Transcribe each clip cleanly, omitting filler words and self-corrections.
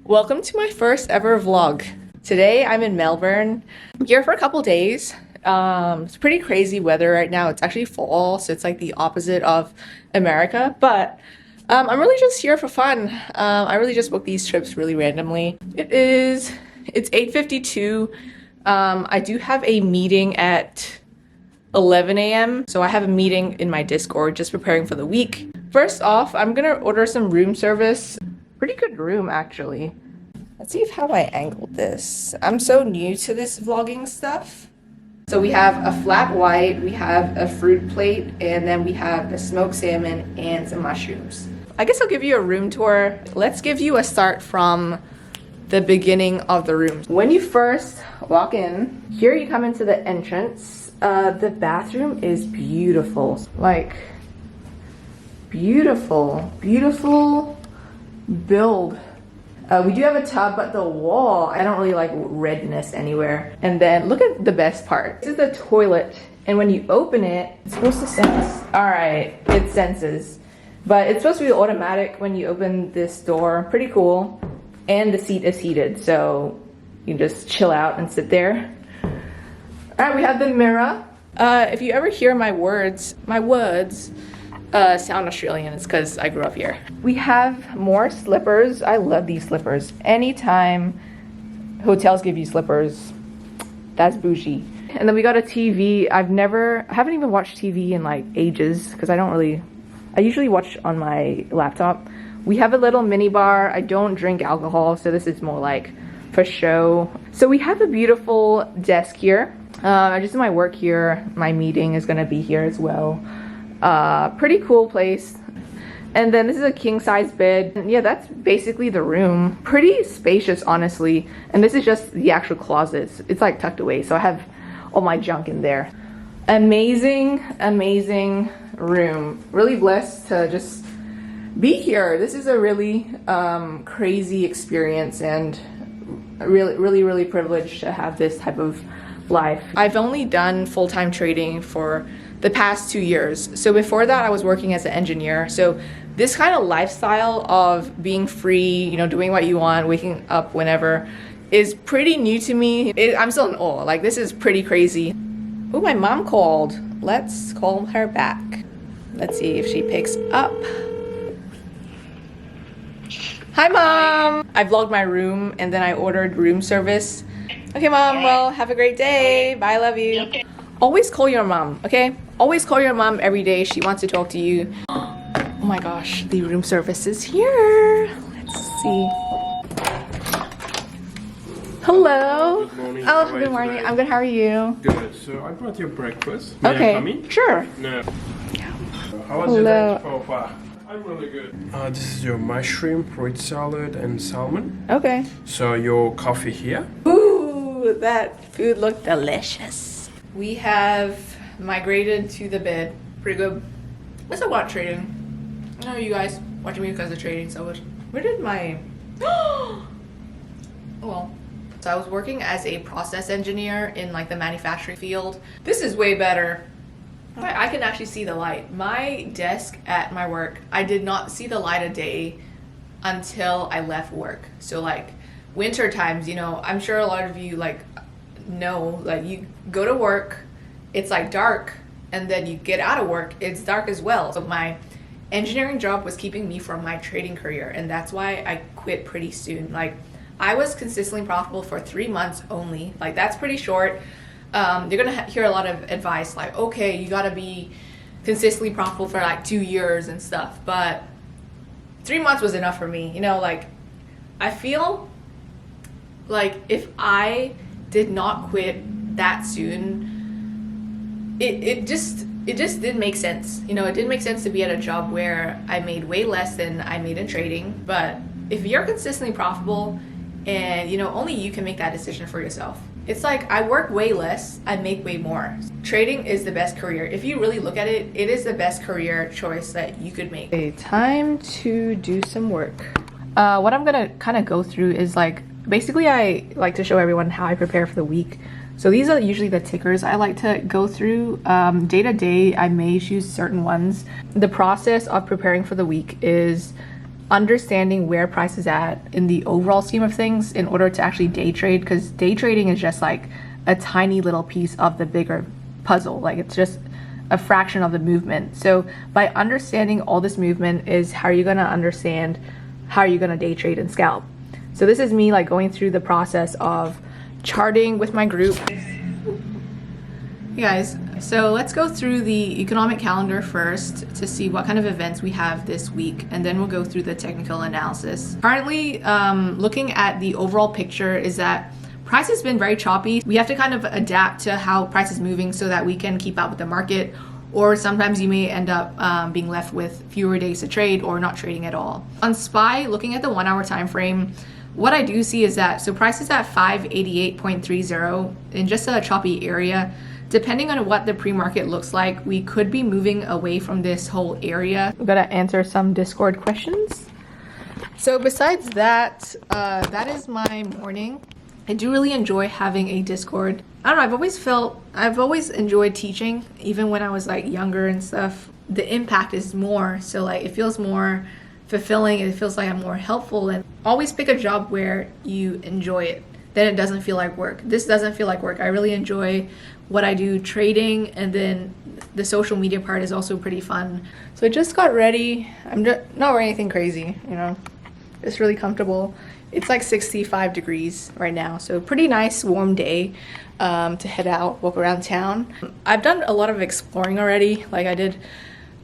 Welcome to my first ever vlog. Today I'm in Melbourne. I'm here for a couple days. It's pretty crazy weather right now. It's actually fall, so it's like the opposite of America, but I'm really just here for fun. I really just booked these trips really randomly. It's 8:52. I do have a meeting at 11 a.m. So I have a meeting in my Discord just preparing for the week. First off, I'm gonna order some room service. Pretty good room actually. Let's see how I angled this. I'm so new to this vlogging stuff. So we have a flat white, we have a fruit plate, and then we have a smoked salmon and some mushrooms. I guess I'll give you a room tour. Let's give you a start from the beginning of the room. When you first walk in, here you come into the entrance. The bathroom is beautiful. Like, beautiful build. We do have a tub, but the wall, I don't really like redness anywhere. And then look at the best part. This is the toilet, and when you open it, it's supposed to sense. All right, it senses, but it's supposed to be automatic when you open this door. Pretty cool. And the seat is heated, so you can just chill out and sit there. All right, we have the mirror. If you ever hear my words sound Australian, it's because I grew up here. We have more slippers. I love these slippers. Anytime hotels give you slippers, that's bougie. And then we got a TV. I haven't even watched TV in like ages because I usually watch on my laptop. We have a little mini bar. I don't drink alcohol, so this is more like for show. So we have a beautiful desk here. I just do my work here. My meeting is gonna be here as well. Pretty cool place. And then this is a king size bed. And yeah, that's basically the room. Pretty spacious, honestly. And this is just the actual closets. It's like tucked away, so I have all my junk in there. Amazing room. Really blessed to just be here. This is a really crazy experience, and really privileged to have this type of life. I've only done full-time trading for the past 2 years. So before that, I was working as an engineer. So this kind of lifestyle of being free, you know, doing what you want, waking up whenever, is pretty new to me. I'm still in awe. Like, this is pretty crazy. Oh, my mom called. Let's call her back. Let's see if she picks up. Hi, Mom. I vlogged my room and then I ordered room service. Okay, Mom, well, have a great day. Bye, love you. Okay. Always call your mom, okay? Always call your mom every day. She wants to talk to you. Oh my gosh, the room service is here. Let's see. Hello. Good morning. Oh, good morning. I'm good. How are you? Good. So I brought you breakfast. May Okay. I come in? Sure. No. How was your lunch so far? I'm really good. This is your mushroom, fruit salad, and salmon. Okay. So your coffee here. Ooh, that food looked delicious. We have migrated to the bed. Pretty good. What's a what trading? I know you guys watching me because of trading so much. Where did my... Well, so I was working as a process engineer in like the manufacturing field. This is way better. I can actually see the light. My desk at my work, I did not see the light of day until I left work. So like winter times, you know, I'm sure a lot of you like know, like you go to work, it's like dark, and then you get out of work, it's dark as well. So my engineering job was keeping me from my trading career, and that's why I quit pretty soon. Like, I was consistently profitable for 3 months only. Like, that's pretty short. You're gonna hear a lot of advice like, okay, you gotta be consistently profitable for like 2 years and stuff, but 3 months was enough for me. You know, like, I feel like if I did not quit that soon, it just didn't make sense. You know, it didn't make sense to be at a job where I made way less than I made in trading. But if you're consistently profitable, and you know, only you can make that decision for yourself. It's like, I work way less, I make way more. Trading is the best career. If you really look at it, it is the best career choice that you could make. Okay, time to do some work. What I'm gonna kind of go through is like, basically I like to show everyone how I prepare for the week. So these are usually the tickers I like to go through. Day to day, I may choose certain ones. The process of preparing for the week is understanding where price is at in the overall scheme of things in order to actually day trade, because day trading is just like a tiny little piece of the bigger puzzle. Like it's just a fraction of the movement. So by understanding all this movement is how you're going to understand how you're going to day trade and scalp. So this is me like going through the process of charting with my group. Hey guys, so let's go through the economic calendar first to see what kind of events we have this week, and then we'll go through the technical analysis. Currently, looking at the overall picture is that price has been very choppy. We have to kind of adapt to how price is moving so that we can keep up with the market, or sometimes you may end up being left with fewer days to trade or not trading at all. On SPY, looking at the 1 hour time frame, what I do see is that, so price is at 588.30 in just a choppy area. Depending on what the pre-market looks like, we could be moving away from this whole area. I'm gonna answer some Discord questions. So besides that, that is my morning. I do really enjoy having a Discord. I don't know, I've always enjoyed teaching, even when I was like younger and stuff. The impact is more, so like it feels more fulfilling, and it feels like I'm more helpful. And always pick a job where you enjoy it, then it doesn't feel like work. This doesn't feel like work. I really enjoy what I do trading, and then the social media part is also pretty fun. So I just got ready. I'm not wearing anything crazy, you know, it's really comfortable. It's like 65 degrees right now, so pretty nice warm day to head out, walk around town. I've done a lot of exploring already. Like I did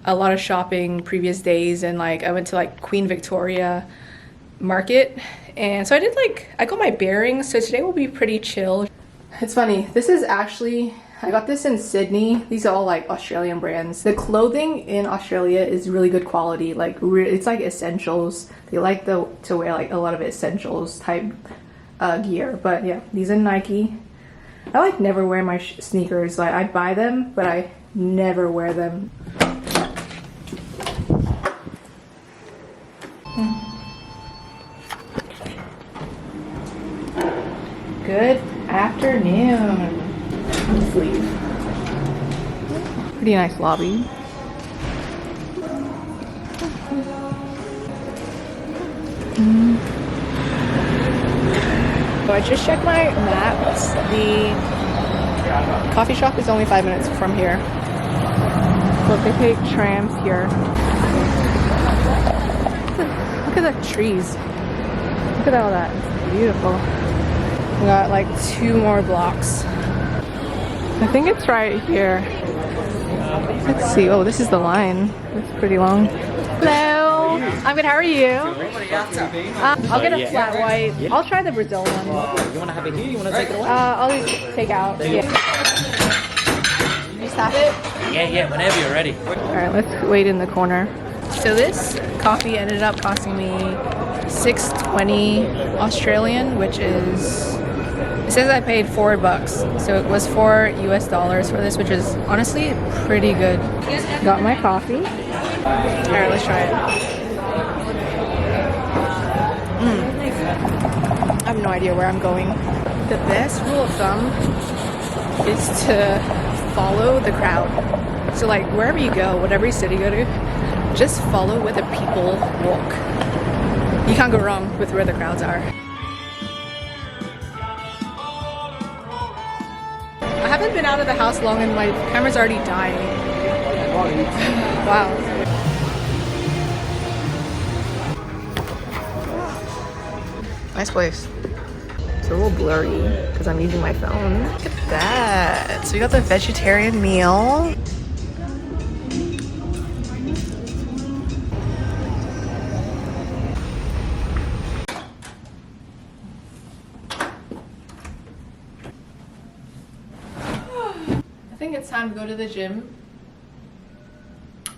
a lot of shopping previous days, and like I went to like Queen Victoria Market, and so I got my bearings. So today will be pretty chill. It's funny, this is actually, I got this in Sydney. These are all like Australian brands. The clothing in Australia is really good quality. Like it's like essentials. They like to wear like a lot of essentials type gear. But yeah, these are Nike. I like never wear my sneakers. Like I buy them, but I never wear them. Good afternoon. Let's leave. Pretty nice lobby. So I just checked my maps. The coffee shop is only 5 minutes from here. So they take trams here. Look at the trees. Look at all that. It's beautiful. We got like 2 more blocks. I think it's right here. Let's see. Oh, this is the line. It's pretty long. Hello. I'm good. How are you? I'll get a flat white. I'll try the Brazil one. You want to have it here? You want to take it away? I'll just take out. Yeah. You just have it? Yeah, whenever you're ready. Alright, let's wait in the corner. So this coffee ended up costing me $6.20 Australian, which is, it says I paid $4, so it was $4 US for this, which is honestly pretty good. Got my coffee. Alright, let's try it. I have no idea where I'm going. The best rule of thumb is to follow the crowd. So like wherever you go, whatever city you go to, just follow where the people walk. You can't go wrong with where the crowds are. I haven't been out of the house long and my camera's already dying. Wow. Nice place. It's a little blurry because I'm using my phone. Look at that. So we got the vegetarian meal. I think it's time to go to the gym.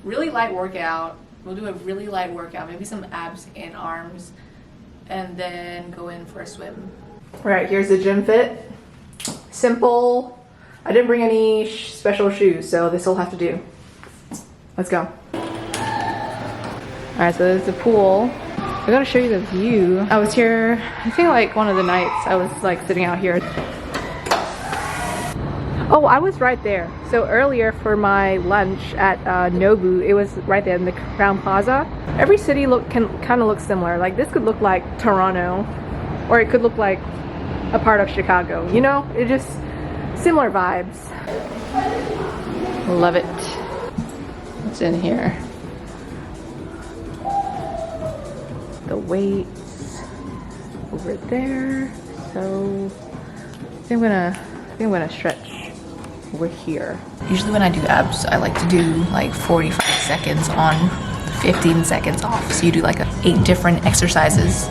Really light workout. We'll do a really light workout, maybe some abs and arms, and then go in for a swim. All right, here's the gym fit. Simple. I didn't bring any special shoes, so this will have to do. Let's go. All right, so there's the pool. I gotta show you the view. I was here, I think like one of the nights I was like sitting out here. Oh, I was right there. So earlier for my lunch at Nobu, it was right there in the Crown Plaza. Every city can kind of look similar. Like this could look like Toronto, or it could look like a part of Chicago. You know, it just similar vibes. Love it. What's in here? The weights over there. So I think I'm gonna stretch over here. Usually when I do abs, I like to do like 45 seconds on, 15 seconds off. So you do like 8 different exercises.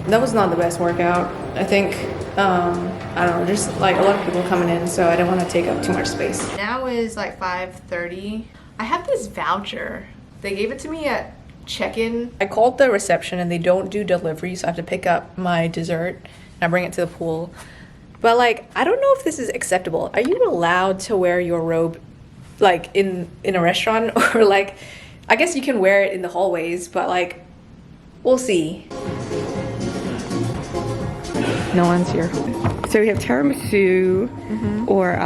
That was not the best workout. I think, I don't know, just like a lot of people coming in, so I didn't want to take up too much space. Now is like 5:30. I have this voucher. They gave it to me at check-in. I called the reception and they don't do delivery, so I have to pick up my dessert and I bring it to the pool. But like, I don't know if this is acceptable. Are you allowed to wear your robe like in a restaurant? Or like, I guess you can wear it in the hallways, but like, we'll see. No one's here. So we have tiramisu or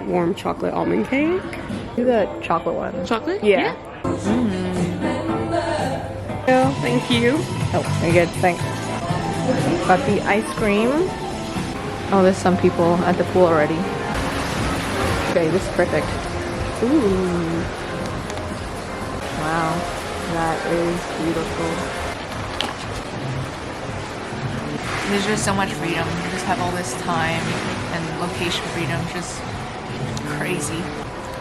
warm chocolate almond cake. Do the chocolate one. Chocolate? Yeah. Oh, thank you. Oh, very good. Thanks. Got the ice cream. Oh, there's some people at the pool already. Okay, this is perfect. Ooh. Wow. That is beautiful. There's just so much freedom. You just have all this time and location freedom. Just crazy.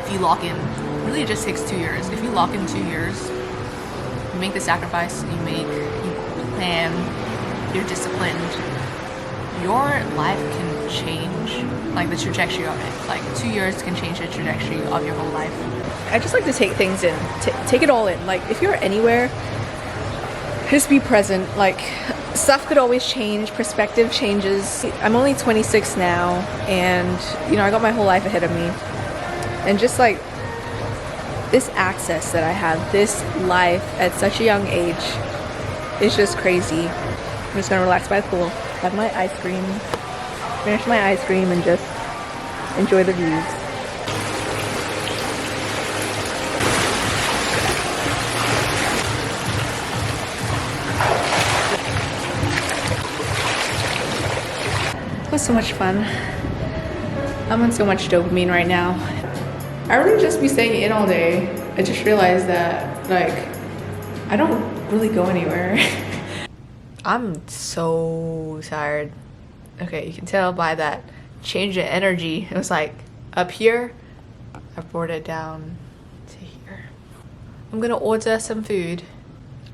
If you lock in, really it just takes 2 years. If you lock in 2 years, you make the sacrifice, you plan, you're disciplined, your life can change, like the trajectory of it. Like 2 years can change the trajectory of your whole life. I just like to take things in, take it all in. Like if you're anywhere, just be present. Like stuff could always change, perspective changes. I'm only 26 now, and you know, I got my whole life ahead of me. And just like this access that I have, this life at such a young age, is just crazy. I'm just gonna relax by the pool, have my ice cream, finish my ice cream, and just enjoy the views. It was so much fun. I'm on so much dopamine right now. I really just be staying in all day. I just realized that like I don't really go anywhere. I'm so tired. Okay, you can tell by that change in energy. It was like up here, I brought it down to here. I'm gonna order some food.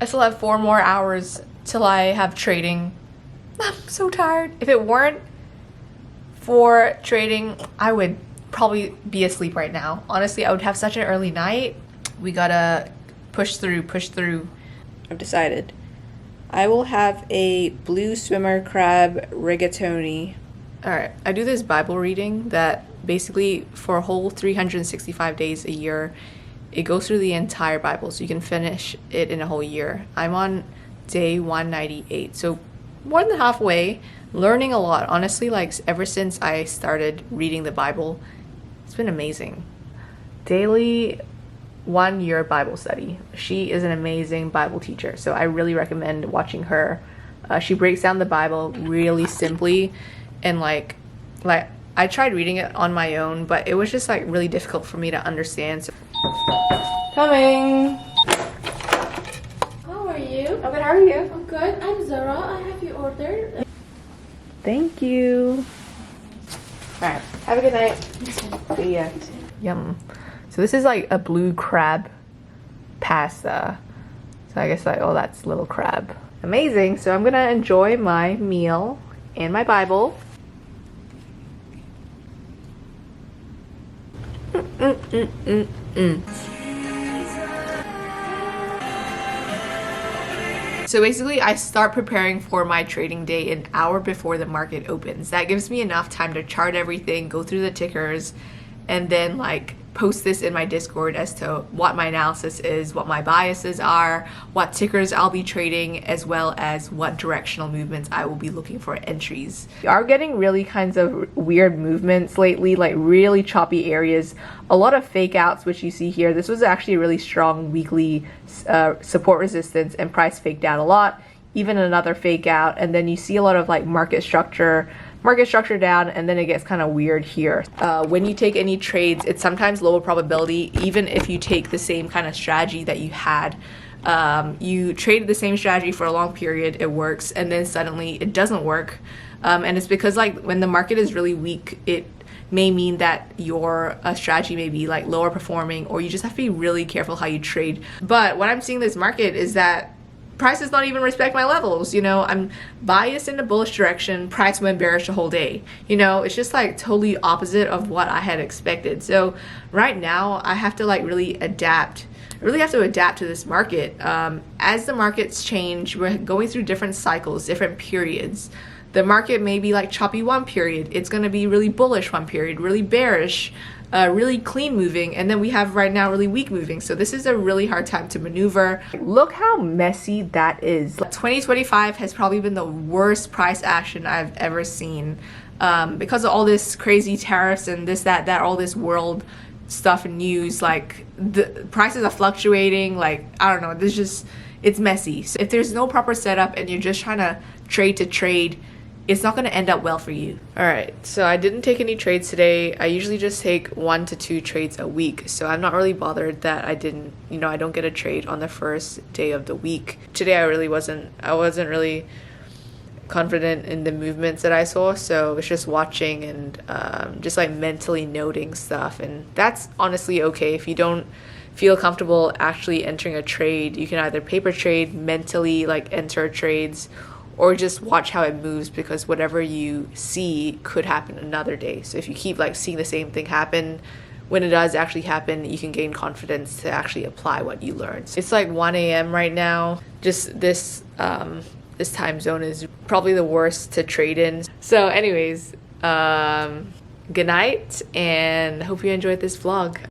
I still have 4 more hours till I have trading. I'm so tired. If it weren't for trading, I would probably be asleep right now. Honestly, I would have such an early night. We gotta push through. I've decided. I will have a blue swimmer crab rigatoni. Alright, I do this Bible reading that basically for a whole 365 days a year, it goes through the entire Bible, so you can finish it in a whole year. I'm on day 198, so more than halfway. Learning a lot, honestly. Like ever since I started reading the Bible, it's been amazing. Daily 1 year Bible study. She is an amazing Bible teacher, so I really recommend watching her. She breaks down the Bible really simply, and like I tried reading it on my own, but it was just like really difficult for me to understand. So coming. How are you? I'm good. How are you? I'm good. I'm Zara. I have your order. Thank you. Alright, have a good night. See ya. Yum. So this is like a blue crab pasta. So I guess like, oh, that's little crab. Amazing. So I'm gonna enjoy my meal and my Bible. So basically, I start preparing for my trading day an hour before the market opens. That gives me enough time to chart everything, go through the tickers, and then like post this in my Discord as to what my analysis is, what my biases are, what tickers I'll be trading, as well as what directional movements I will be looking for entries. We are getting really kinds of weird movements lately, like really choppy areas, a lot of fake outs, which you see here. This was actually a really strong weekly support resistance, and price faked out a lot, even another fake out, and then you see a lot of like market structure down, and then it gets kind of weird here. When you take any trades, it's sometimes lower probability, even if you take the same kind of strategy that you had. You traded the same strategy for a long period, it works, and then suddenly it doesn't work. And it's because like when the market is really weak, it may mean that your strategy may be like lower performing, or you just have to be really careful how you trade. But what I'm seeing in this market is that price does not even respect my levels. You know, I'm biased in the bullish direction, price went bearish the whole day. You know, it's just like totally opposite of what I had expected. So right now I have to like really adapt. I really have to adapt to this market. As the markets change, we're going through different cycles, different periods. The market may be like choppy one period, it's going to be really bullish one period, really bearish, really clean moving, and then we have right now really weak moving. So this is a really hard time to maneuver. Look how messy that is. 2025 has probably been the worst price action I've ever seen, because of all this crazy tariffs and this, that, all this world stuff and news. Like the prices are fluctuating, like I don't know, it's messy. So if there's no proper setup and you're just trying to trade, it's not going to end up well for you. All right, so I didn't take any trades today. I usually just take 1 to 2 trades a week, so I'm not really bothered that I don't get a trade on the first day of the week. Today I wasn't really confident in the movements that I saw, so it's just watching and just like mentally noting stuff, and that's honestly okay. If you don't feel comfortable actually entering a trade, you can either paper trade, mentally like enter trades, or just watch how it moves, because whatever you see could happen another day. So if you keep like seeing the same thing happen, when it does actually happen, you can gain confidence to actually apply what you learned. It's like 1 a.m. right now. Just this time zone is probably the worst to trade in. So anyways, good night, and hope you enjoyed this vlog.